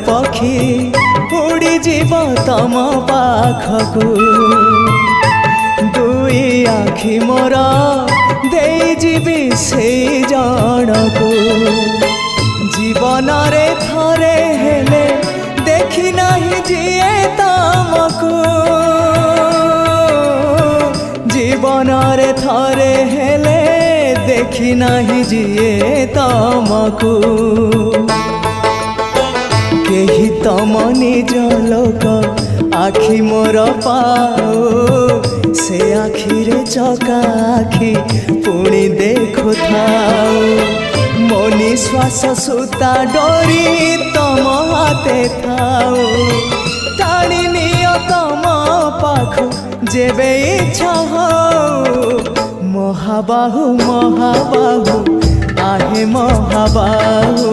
पक्षी उड़ी जीव तम पाखकू दुई आखि मोर दे जीवी से जनकू जीवन रे थरे हेले देखी नहीं जिए तमकू जीवन रे थरे हेले देखी नहीं जिए तमकू केही तम निज लोक आखि मोर पाओ से आखिरे चका आखि पुणी देखु थाओ मो निश्वास सुता डोरी तम हाथे थाओ टाणी नियो तम पाखु जेबे इच्छा हो महाबाहु महाबाहु आहे महाबाहु